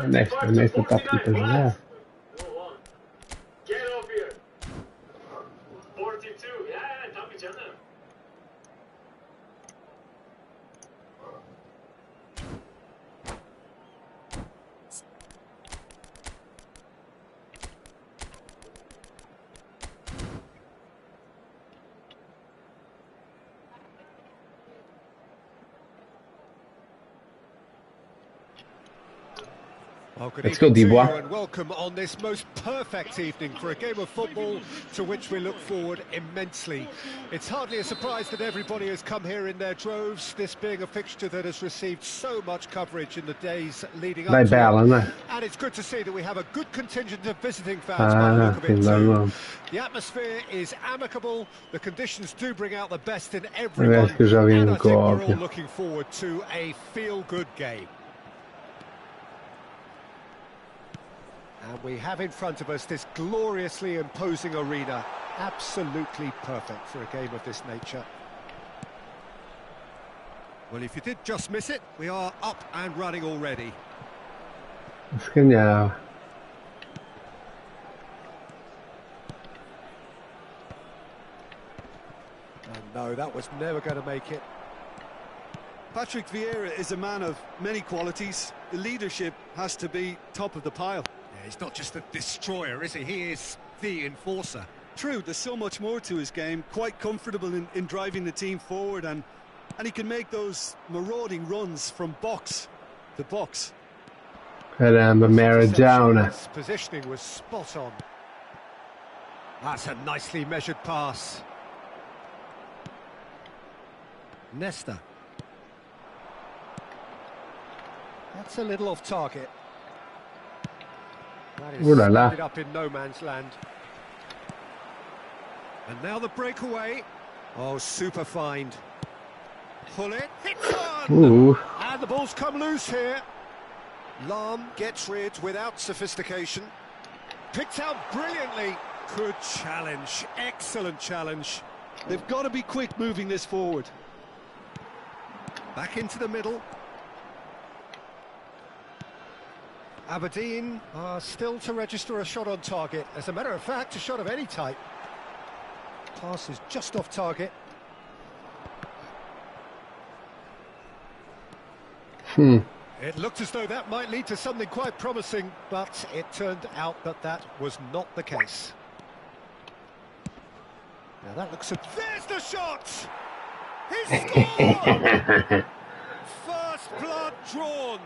Nästa tappade det här. Well, good Let's go, evening to Dubois. you and welcome on this most perfect evening for a game of football to which we look forward immensely. It's hardly a surprise that everybody has come here in their droves, this being a fixture that has received so much coverage in the days leading up to it. And it's good to see that we have a good contingent of visiting fans by the look of it too. The atmosphere is amicable, the conditions do bring out the best in everyone, and I think we're all looking forward to a feel-good game. And we have in front of us this gloriously imposing arena, absolutely perfect for a game of this nature. Well, if you did just miss it, we are up and running already. Genial. And no, that was never going to make it. Patrick Vieira is a man of many qualities. The leadership has to be top of the pile. He's not just a destroyer, is he? He is the enforcer. True, there's so much more to his game. Quite comfortable in driving the team forward, and he can make those marauding runs from box to box. Caramba, Maradona. His positioning was spot on. That's a nicely measured pass. Nesta. That's a little off target. That is ended up in no man's land. And now the breakaway. Oh, super find. Pull it, hits one! Ooh. And the ball's come loose here. Lam gets rid without sophistication. Picked out brilliantly. Good challenge, excellent challenge. They've got to be quick moving this forward. Back into the middle. Aberdeen are still to register a shot on target. As a matter of fact, a shot of any type. Pass is just off target. It looked as though that might lead to something quite promising, but it turned out that that was not the case. Now that looks... There's the shot! He scored! First blood drawn.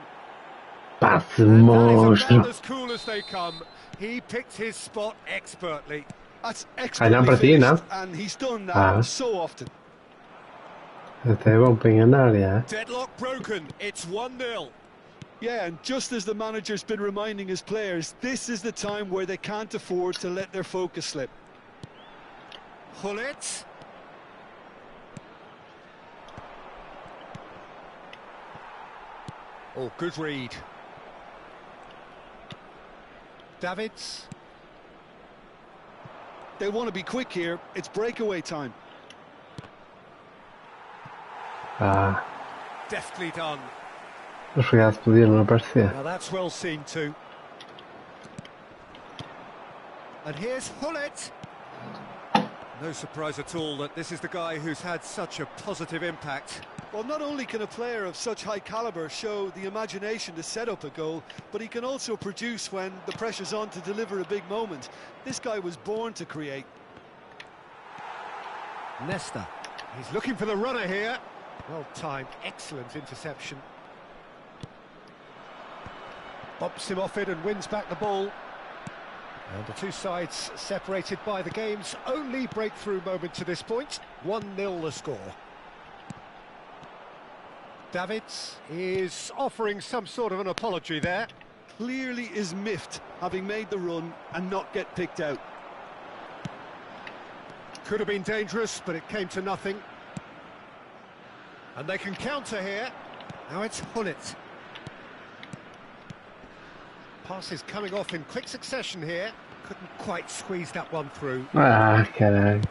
Passe monstro. As cool as they come. He picked his spot expertly. That's expertly finished, and he's done that so often. Deadlock broken. It's 1-0. Yeah, and just as the manager's been reminding his players, this is the time where they can't afford to let their focus slip. Pull it. Oh, good read. Davids. They want to be quick here. It's breakaway time. Deftly done. Now that's well seen too. And here's Hullet. No surprise at all that this is the guy who's had such a positive impact. Well, not only can a player of such high calibre show the imagination to set up a goal, but he can also produce when the pressure's on to deliver a big moment. This guy was born to create. Nesta. He's looking for the runner here. Well timed, excellent interception. Bumps him off it and wins back the ball. And the two sides separated by the game's only breakthrough moment to this point. 1-0 the score. Davids is offering some sort of an apology there. Clearly is miffed, having made the run and not get picked out. Could have been dangerous, but it came to nothing. And they can counter here. Now it's Hullet. Passes coming off in quick succession here. Couldn't quite squeeze that one through. Caralho.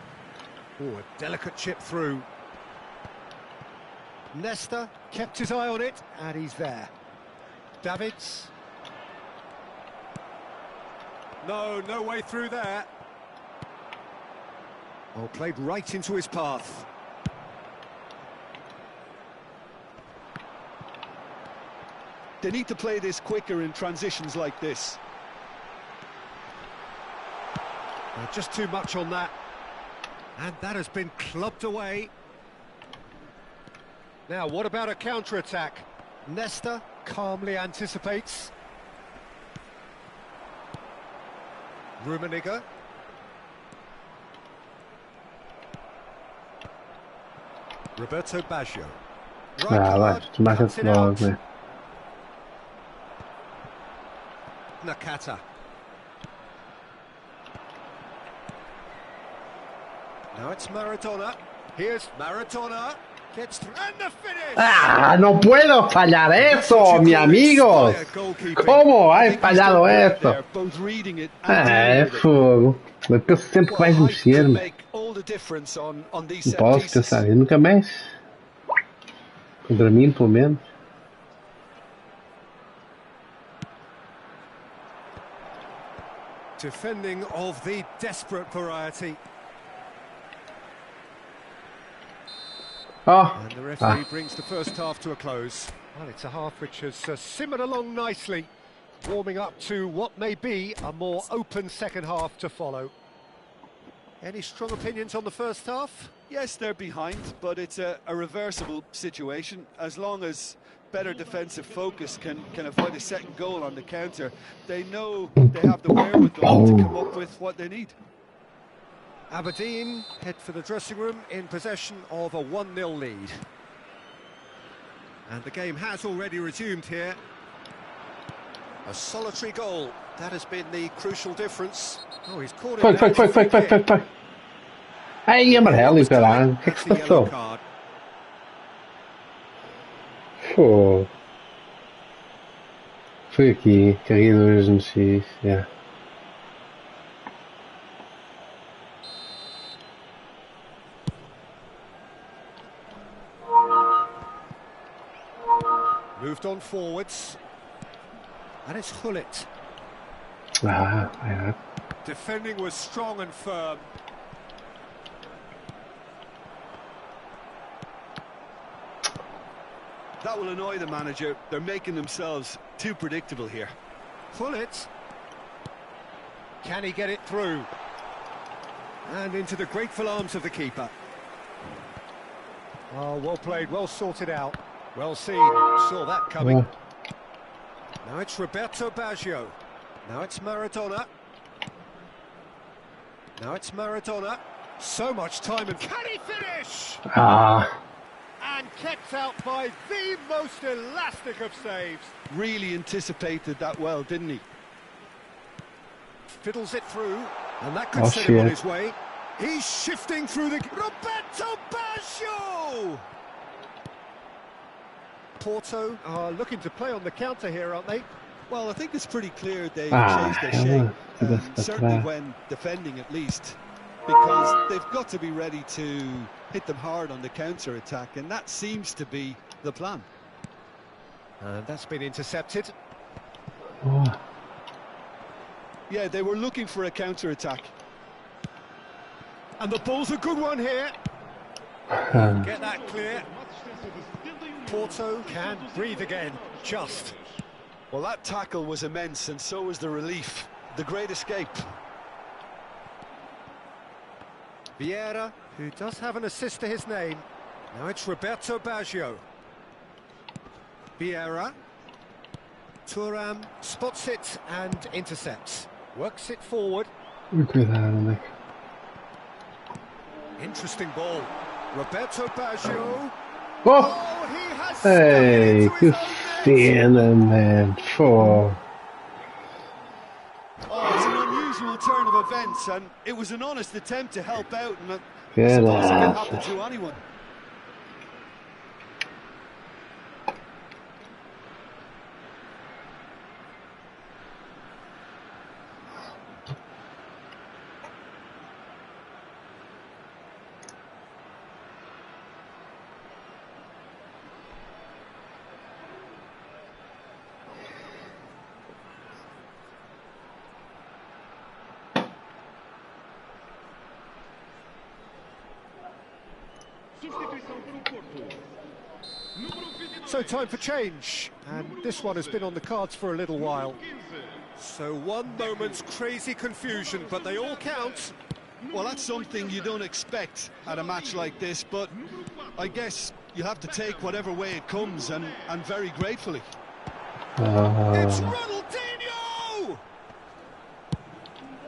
Oh, a delicate chip through. Nesta kept his eye on it, and he's there. Davids. No way through there. Oh, played right into his path. They need to play this quicker in transitions like this. Just too much on that. And that has been clubbed away. Now, what about a counter-attack? Nesta calmly anticipates. Rummenigge. Roberto Baggio. Vai, tu marca logo, né? Nakata. Now it's Maradona. Here's Maradona. Gets through and the finish. Ah, no puedo fallar eso, mi amigos. ¿Cómo has fallado esto? Fogo. Depois sempre vais mexer-me. Não posso pensar nisso nunca mais. Contra mim, pelo menos. Defending of the desperate variety. Oh. And the referee brings the first half to a close. Well, it's a half which has simmered along nicely, warming up to what may be a more open second half to follow. Any strong opinions on the first half? Yes, they're behind, but it's a reversible situation. As long as better defensive focus can avoid a second goal on the counter, they know they have the wherewithal to come up with what they need. Aberdeen head for the dressing room in possession of a 1-0 lead. And the game has already resumed here. A solitary goal, that has been the crucial difference. Oh, he's caught it. Foi. Ai, amarelo, caralho. O que é que se passou? Pô. Foi aqui, carreguei duas no X, yeah. Moved on forwards. And it's Hullet. Yeah. Defending was strong and firm. That will annoy the manager. They're making themselves too predictable here. Hullet. Can he get it through? And into the grateful arms of the keeper. Oh, well played, well sorted out. Well seen, saw that coming. Now it's Roberto Baggio. Now it's Maradona. So much time, and can he finish? And kept out by the most elastic of saves. Really anticipated that well, didn't he? Fiddles it through, and that could set him on his way. He's shifting through the... Roberto Baggio! Porto are looking to play on the counter here, aren't they? Well, I think it's pretty clear they've changed their shape, certainly when defending at least, because they've got to be ready to hit them hard on the counter-attack, and that seems to be the plan. And that's been intercepted. Yeah, they were looking for a counter-attack. And the ball's a good one here. Get that clear. Porto can breathe again, just. Well, that tackle was immense, and so was the relief. The great escape. Vieira, who does have an assist to his name. Now it's Roberto Baggio. Vieira. Thuram spots it and intercepts. Works it forward. Interesting ball. Roberto Baggio. Oh, he has hey, que cena, man. Oh, it's an unusual turn of events, and it was an honest attempt to help out, and I suppose it can happen to anyone. So time for change, and this one has been on the cards for a little while. So one moment's crazy confusion, but they all count. Well, that's something you don't expect at a match like this, but I guess you have to take whatever way it comes, and very gratefully. It's Ronaldinho!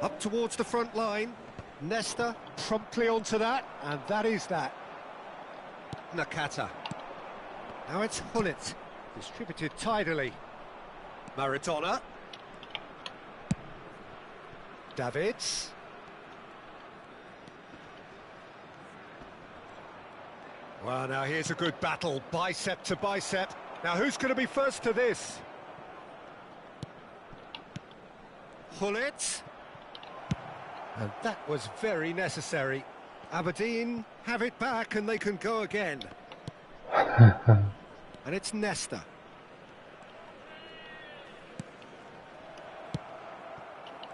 Up towards the front line. Nesta promptly onto that, and that is that. Nakata. Now it's Hullet, distributed tidily. Maradona. Davids. Well, now here's a good battle, bicep to bicep. Now who's going to be first to this? Hullet. And that was very necessary. Aberdeen have it back and they can go again. And it's Nesta.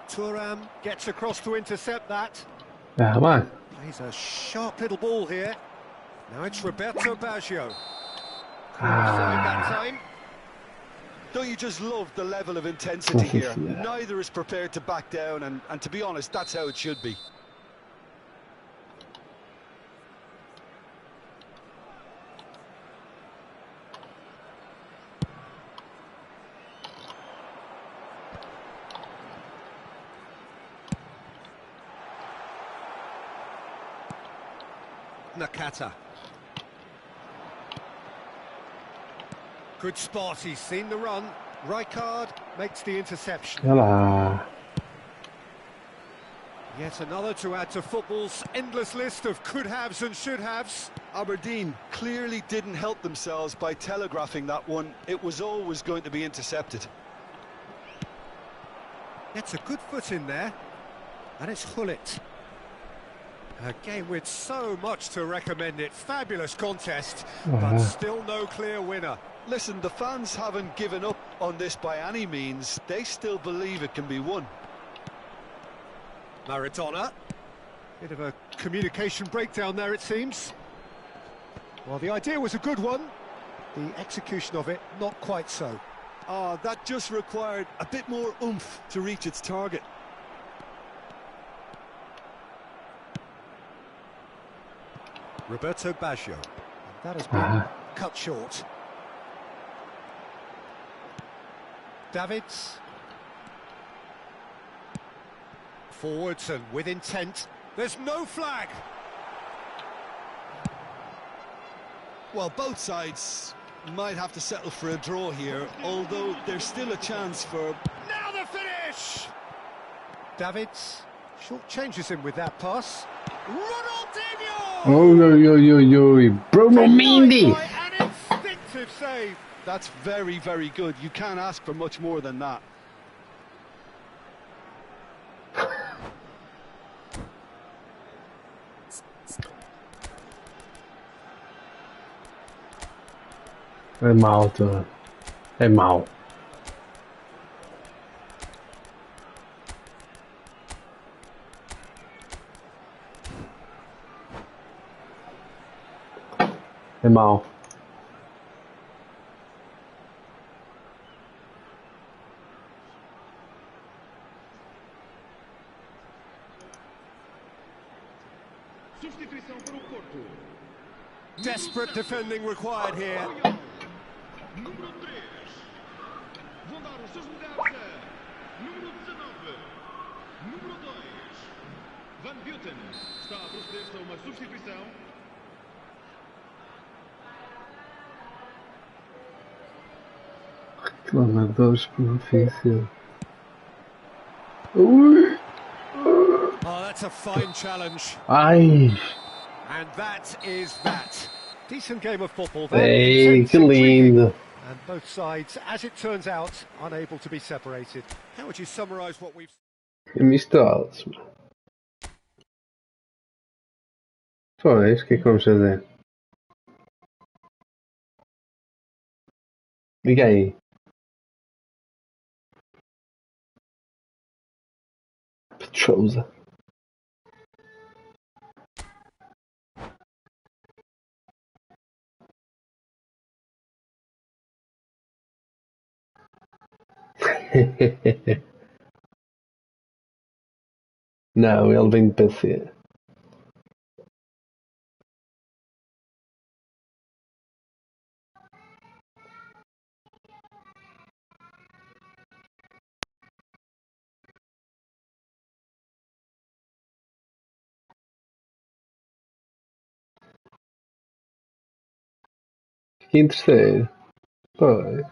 Thuram gets across to intercept that. Yeah, come on. Plays a sharp little ball here. Now it's Roberto Baggio. That time. Don't you just love the level of intensity here? Neither is prepared to back down, and to be honest, that's how it should be. Nakata. Good spot, he's seen the run. Rijkaard makes the interception. Hello. Yet another to add to football's endless list of could-haves and should-haves. Aberdeen clearly didn't help themselves by telegraphing that one. It was always going to be intercepted. Gets a good foot in there. And it's Hullet. A game with so much to recommend it. Fabulous contest, but still no clear winner. Listen, the fans haven't given up on this by any means. They still believe it can be won. Maradona. Bit of a communication breakdown there, it seems. Well, the idea was a good one. The execution of it, not quite so. That just required a bit more oomph to reach its target. Roberto Baggio. And that has been cut short. Davids. Forwards and with intent. There's no flag. Well, both sides might have to settle for a draw here, although there's still a chance for... Now the finish! Davids short changes him with that pass. Ronaldinho! Oh, Bruno Mendy! An instinctive save. That's very, very good. You can't ask for much more than that. É mal, Turan. É mal. É mal. Desperate defending required here. Número 3. Vão dar os seus lugares a número 19. Número 2. Van Buiten está a proceder-se a uma substituição. Reclamadores difícil. Oh, that's a fine challenge. Ai! And that is that. Decent game of football. Ei, que lindo. And both sides, as it turns out, unable to be separated. How would you summarise what we've... Amistosos. Pois, o que é que vamos fazer? Liga aí. Petrosa. Não, ele vem de PC. Fiquei em terceiro. Pois.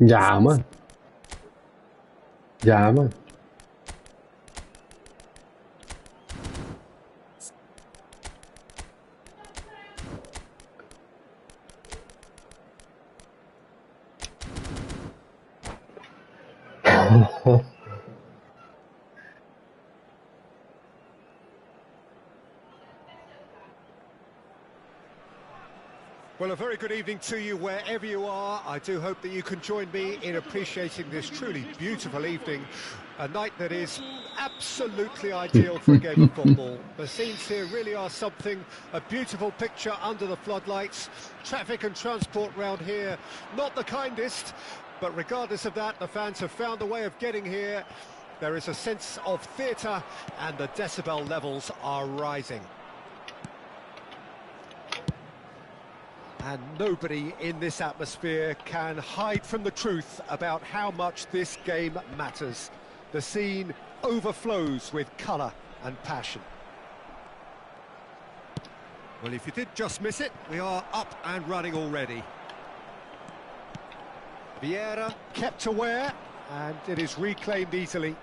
Dạ mà. Dạ mà. Well, a very good evening to you wherever you are. I do hope that you can join me in appreciating this truly beautiful evening. A night that is absolutely ideal for a game of football. The scenes here really are something, a beautiful picture under the floodlights. Traffic and transport round here, not the kindest, but regardless of that, the fans have found a way of getting here. There is a sense of theatre and the decibel levels are rising. And nobody in this atmosphere can hide from the truth about how much this game matters. The scene overflows with colour and passion. Well, if you did just miss it, we are up and running already. Vieira kept aware, and it is reclaimed easily.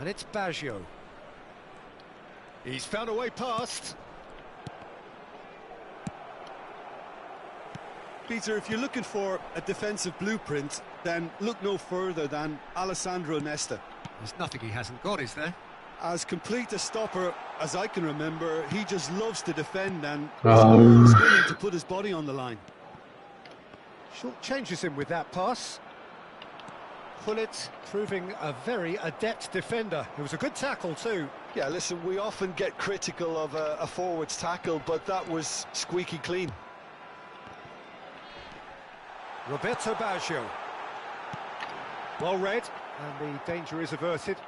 And it's Baggio. He's found a way past. Peter, if you're looking for a defensive blueprint, then look no further than Alessandro Nesta. There's nothing he hasn't got, is there? As complete a stopper as I can remember, he just loves to defend and is always willing to put his body on the line. Short changes him with that pass. Pullet proving a very adept defender. It was a good tackle too. Yeah, listen, we often get critical of a forward's tackle, but that was squeaky clean. Roberto Baggio. Well read, and the danger is averted.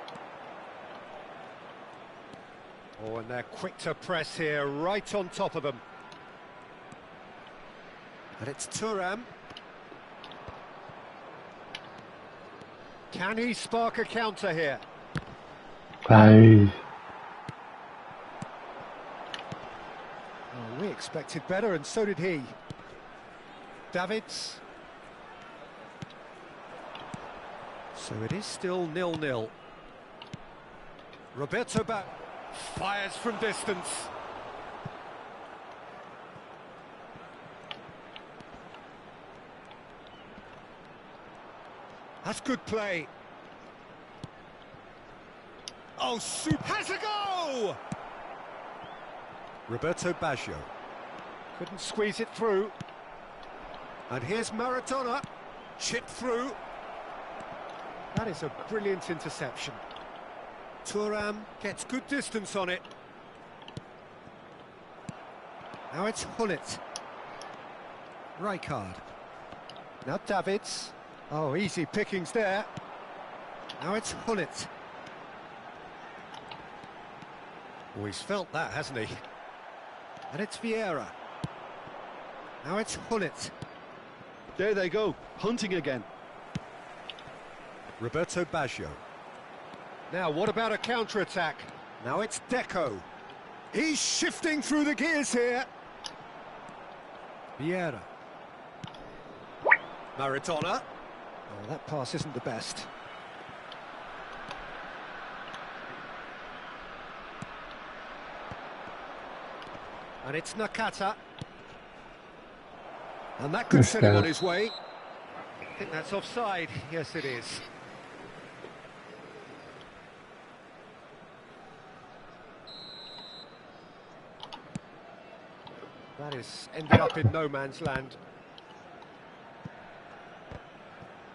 Oh, and they're quick to press here, right on top of them. And it's Thuram. Can he spark a counter here? Aye. Oh, we expected better, and so did he. Davids. So it is still 0-0. Roberto fires from distance. That's good play. Oh, super! Has a go! Roberto Baggio couldn't squeeze it through. And here's Maradona, chipped through. That is a brilliant interception. Thuram gets good distance on it. Now it's Hullet. Rijkaard. Now Davids. Oh, easy pickings there. Now it's Hullet. Oh, he's felt that, hasn't he? And it's Vieira. Now it's Hullet. There they go, hunting again. Roberto Baggio. Now, what about a counter-attack? Now it's Deco. He's shifting through the gears here. Vieira. Maradona. Oh, that pass isn't the best. And it's Nakata. And that could send him on his way. I think that's offside. Yes, it is. That is ended up in no man's land.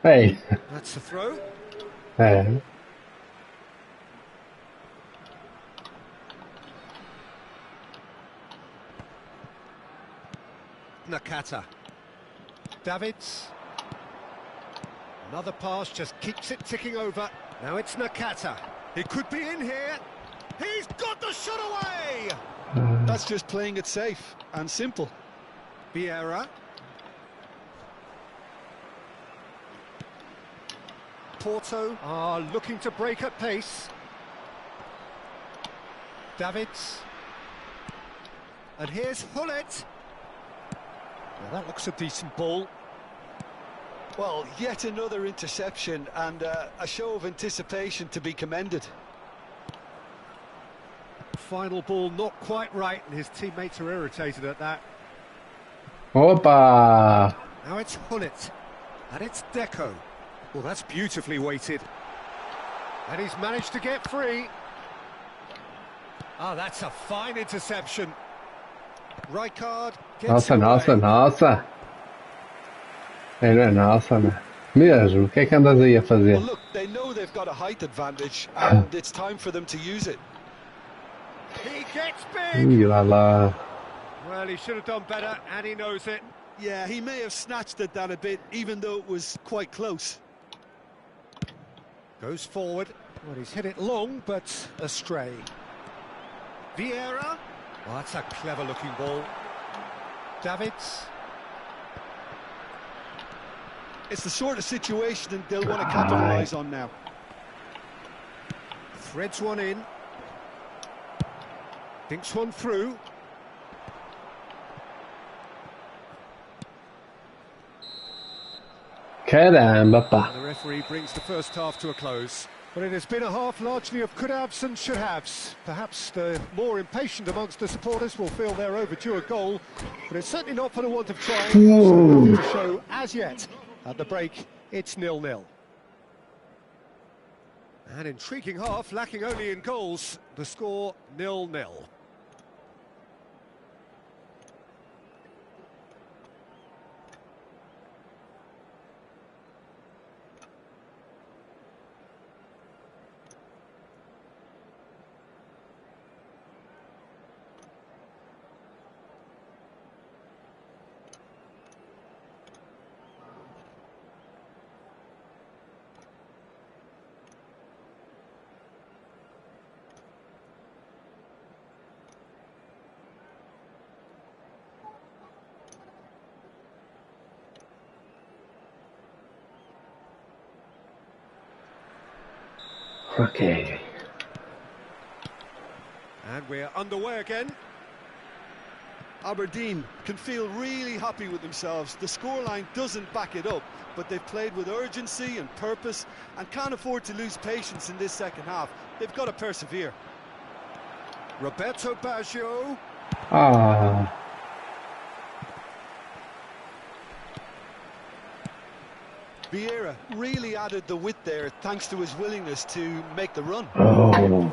Hey. That's a throw. Hey. Nakata. Davids. Another pass just keeps it ticking over. Now it's Nakata. He could be in here. He's got the shot away! That's just playing it safe and simple. Vieira. Porto are looking to break at pace. Davids. And here's Hullet. Well, that looks a decent ball. Well, yet another interception and a show of anticipation to be commended. Final ball not quite right, and his teammates are irritated at that. Opa! Now it's Hullet, and it's Deco. Well, that's beautifully weighted. And he's managed to get free. Ah, that's a fine interception. Rijkaard gets Nossa. Ele não é nossa, né? Mesmo, o que é que andas aí a fazer? Well, look, they know they've got a height advantage, and it's time for them to use it. He gets big! Lá. Well, he should have done better, and he knows it. Yeah, he may have snatched at that a bit, even though it was quite close. Goes forward. Well, he's hit it long, but astray. Vieira. Oh, that's a clever-looking ball. Davids. It's the sort of situation that they'll want to capitalise on now. Threads one in. Thinks one through. Caramba, pá. The referee brings the first half to a close. But it has been a half largely of could-haves and should-haves. Perhaps the more impatient amongst the supporters will feel they're overdue a goal, but it's certainly not for the want of trying. So nothing to show as yet. At the break, it's 0-0. An intriguing half, lacking only in goals. The score 0-0. Okay. And we're underway again. Aberdeen can feel really happy with themselves. The scoreline doesn't back it up, but they've played with urgency and purpose and can't afford to lose patience in this second half. They've got to persevere. Roberto Baggio. Ah. Vieira really added the width there thanks to his willingness to make the run. Oh.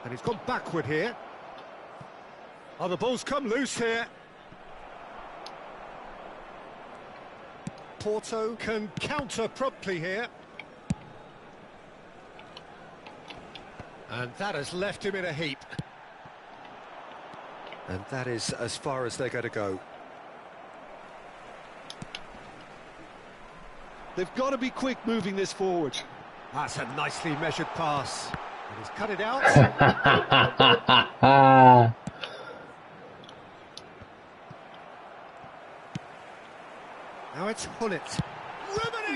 And he's gone backward here. Oh, the ball's come loose here. Porto can counter promptly here. And that has left him in a heap. And that is as far as they're going to go. They've got to be quick moving this forward. That's a nicely measured pass. And he's cut it out. Now it's Hullet.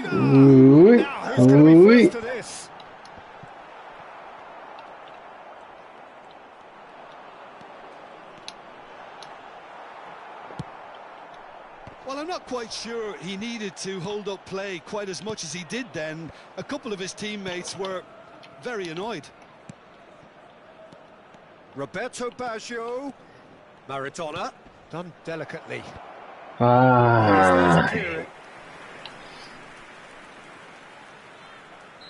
Now who's going to be first to this? Well, I'm not quite sure he needed to hold up play quite as much as he did then. A couple of his teammates were very annoyed. Roberto Baggio. Maradona. Done delicately.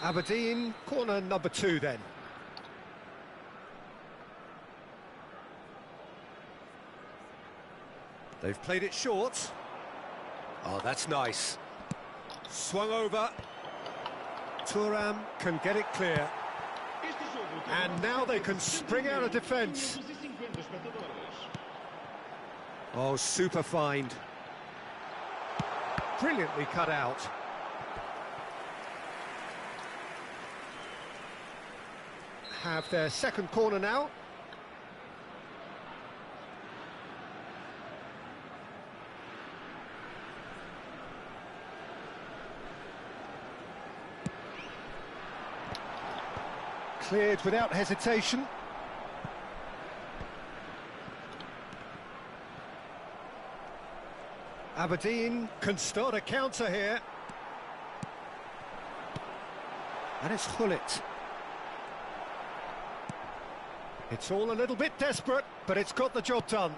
Aberdeen, corner number 2 then. They've played it short. Oh, that's nice. Swung over. Thuram can get it clear. And now they can spring out of defence. Oh, super find. Brilliantly cut out. Have their second corner now. Cleared without hesitation. Aberdeen can start a counter here. And it's Hullet. It's all a little bit desperate, but it's got the job done.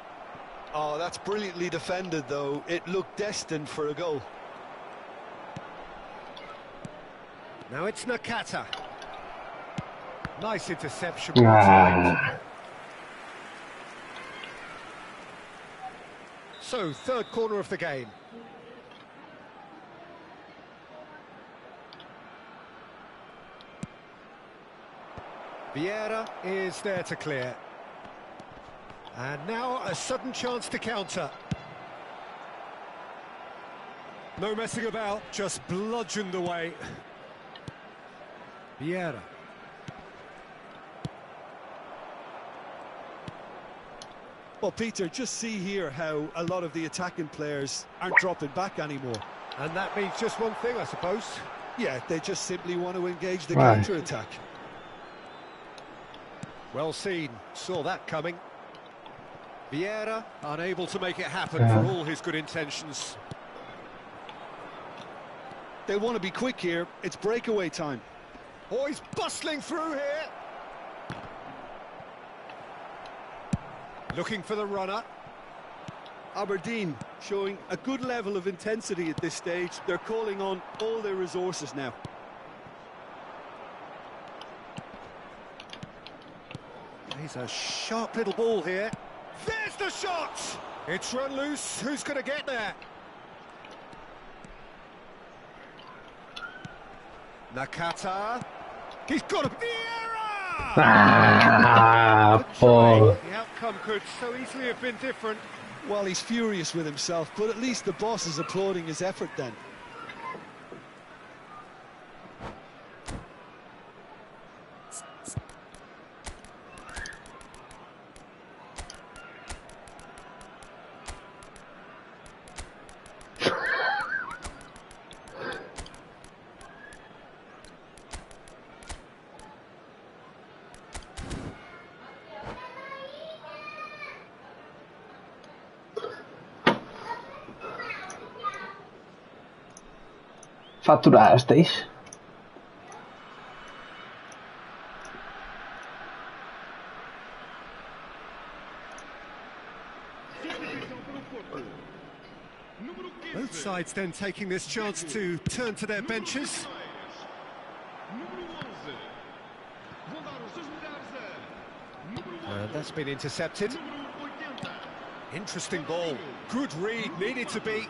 Oh, that's brilliantly defended, though. It looked destined for a goal. Now it's Nakata. Nice interception. So, third corner of the game. Vieira is there to clear. And now a sudden chance to counter. No messing about, just bludgeoned away. Vieira. Well, Peter, just see here how a lot of the attacking players aren't dropping back anymore. And that means just one thing, I suppose. Yeah, they just simply want to engage the counter-attack. Well seen, saw that coming. Vieira unable to make it happen for all his good intentions. They want to be quick here, it's breakaway time. Oh, he's bustling through here. Looking for the runner. Aberdeen showing a good level of intensity at this stage. They're calling on all their resources now. He's a sharp little ball here. There's the shot! It's run loose. Who's going to get there? Nakata. He's got a... Vieira! The outcome could so easily have been different. Well, he's furious with himself, but at least the boss is applauding his effort then. Faturasteis? Both sides then taking this chance to turn to their benches. And that's been intercepted. Interesting ball. Good read, needed to be.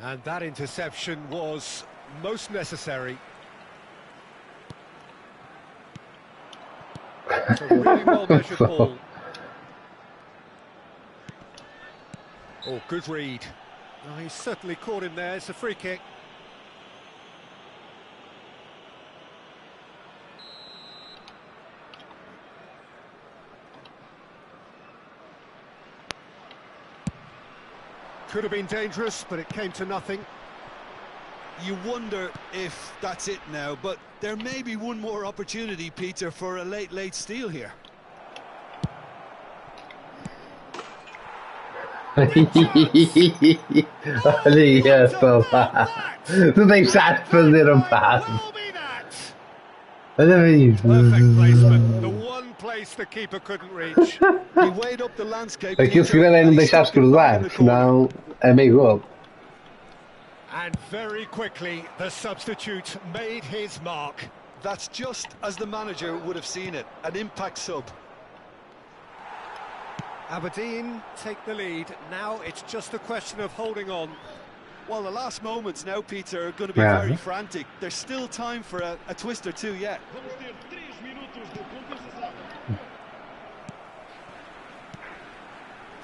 And that interception was most necessary. It's a really well-measured ball. Oh, good read. Oh, he's certainly caught him there. It's a free kick. Could have been dangerous, but it came to nothing. You wonder if that's it now, but there may be one more opportunity, Peter, for a late steal here. Olha esta lá. Tu deixaste fazer um passo. Olha isso. Perfect placement. The one place the keeper couldn't reach. He weighed up the landscape. Aqui o segredo é não deixares cruzar, senão é meio gol. And very quickly, the substitute made his mark. That's just as the manager would have seen it, an impact sub. Aberdeen take the lead. Now it's just a question of holding on. Well, the last moments now, Peter, are going to be very frantic. There's still time for a twist or two yet.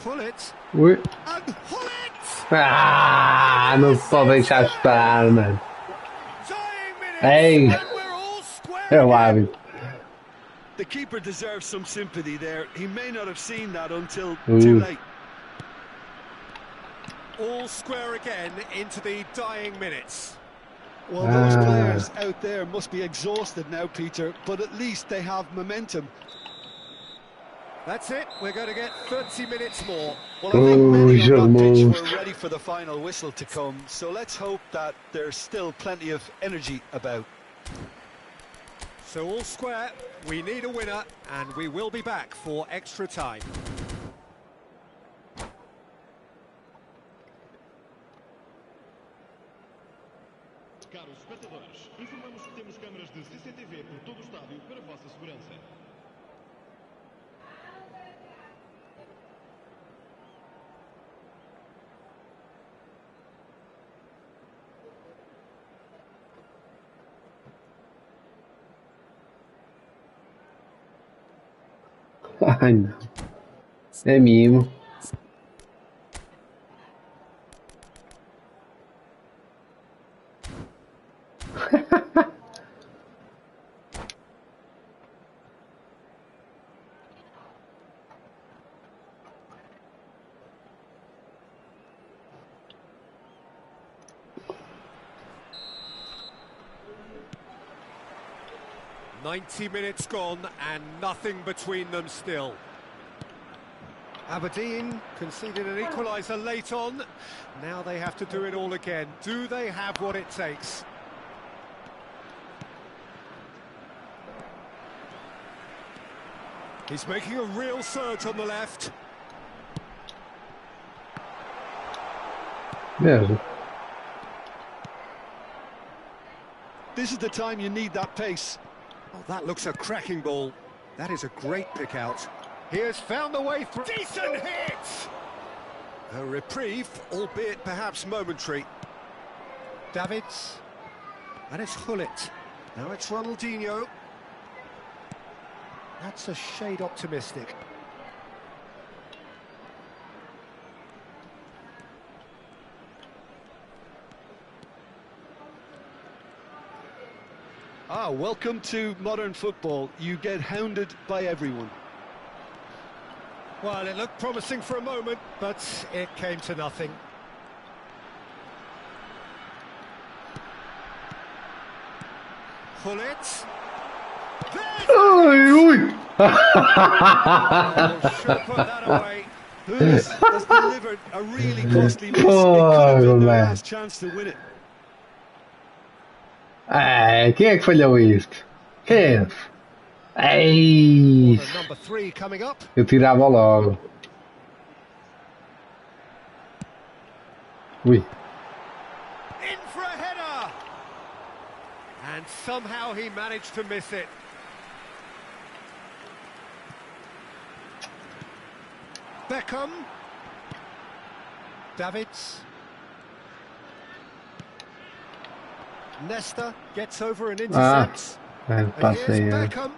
Pull it. Ui. And pull it! Ah, não se pode deixar estar, mano. Ei, é o hábito. The keeper deserves some sympathy there. He may not have seen that until too late. All square again into the dying minutes. Well, those players out there must be exhausted now, Peter, but at least they have momentum. That's it. We're going to get 30 minutes more. Well, I think many on that pitch were ready for the final whistle to come, so let's hope that there's still plenty of energy about. So all square, we need a winner, and we will be back for extra time. Caros espectadores, informamos que temos câmaras de CCTV por todo o estádio para a vossa segurança. Ai, não. É mimo. "90 minutes gone and nothing between them still." Aberdeen conceded an equaliser late on. Now they have to do it all again. Do they have what it takes? He's making a real surge on the left. Mesmo. This is the time you need that pace. Oh, that looks a cracking ball. That is a great pick out. He has found the way through. Decent hit! A reprieve, albeit perhaps momentary. Davids. And it's Hullet. Now it's Ronaldinho. That's a shade optimistic. Ah, welcome to modern football. You get hounded by everyone. Well, it looked promising for a moment, but it came to nothing. Hullet. Ui, ui. Should put that away. Hullet has delivered a really costly miss. It could have been their last chance to win it. Quem é que falhou isto? Quem é? Ei, Number 3 coming up. eu tirava logo. Ui. In for a header. And somehow he managed to miss it. Beckham. Davids. Nesta gets over and intercepts. And here's Beckham.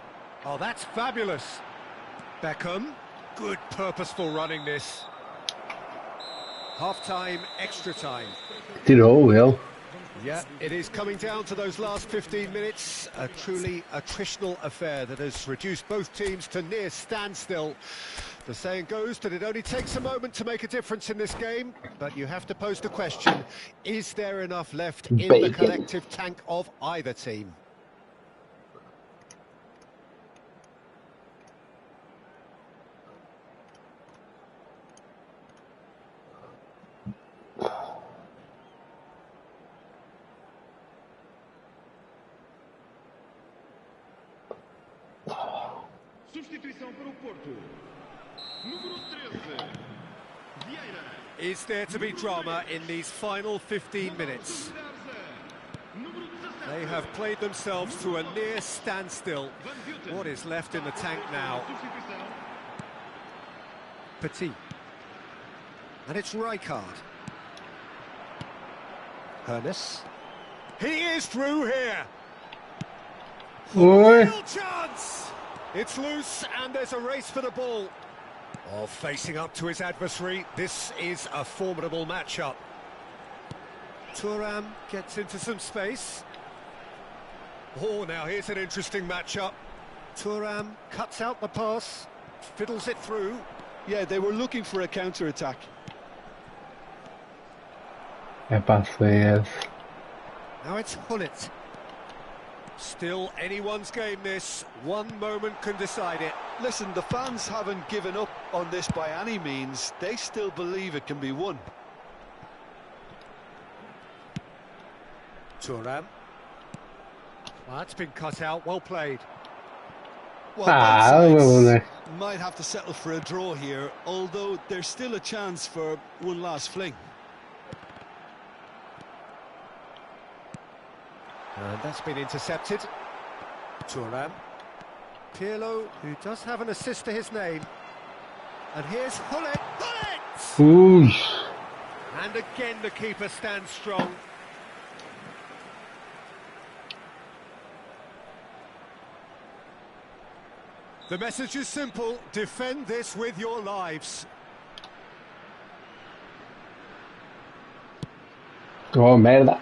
Oh, that's fabulous. Beckham. Good purposeful running this. Half-time, extra time. Did all well. Yeah, it is coming down to those last 15 minutes. A truly attritional affair that has reduced both teams to near standstill. The saying goes that it only takes a moment to make a difference in this game, but you have to pose the question, is there enough left in the collective tank of either team? Substituição para o Porto. Número 13. Vieira. Is there to be drama in these final 15 minutes? They have played themselves to a near standstill. What is left in the tank now? Petit. And it's Rijkaard. Hernes. He is through here. Real chance! It's loose and there's a race for the ball. Oh, facing up to his adversary, this is a formidable matchup. Thuram gets into some space. Oh, now here's an interesting matchup. Thuram cuts out the pass, fiddles it through. Yeah, they were looking for a counter-attack. Now it's Hullet. Still anyone's game this. One moment can decide it. Listen, the fans haven't given up on this by any means. They still believe it can be won. Thuram. Well, that's been cut out. Well played. Well, both sides might have to settle for a draw here, although there's still a chance for one last fling. And that's been intercepted. Thuram. Pirlo, who does have an assist to his name. And here's Hullet. Hullet! Ooh. And again the keeper stands strong. The message is simple. Defend this with your lives. Oh, merda.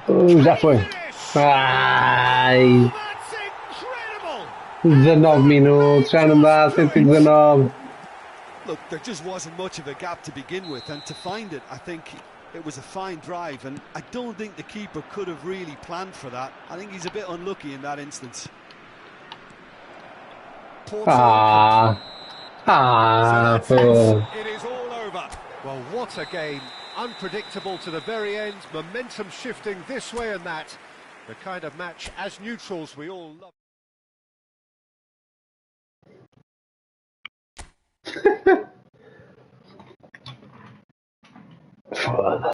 Já foi. Ai. 19 minutos, já não dá, 119. Look, there just wasn't much of a gap to begin with, and to find it, I think it was a fine drive, and I don't think the keeper could have really planned for that. I think he's a bit unlucky in that instance. It is all over. Well, what a game. Unpredictable to the very end, momentum shifting this way and that. The kind of match, as neutrals, we all love.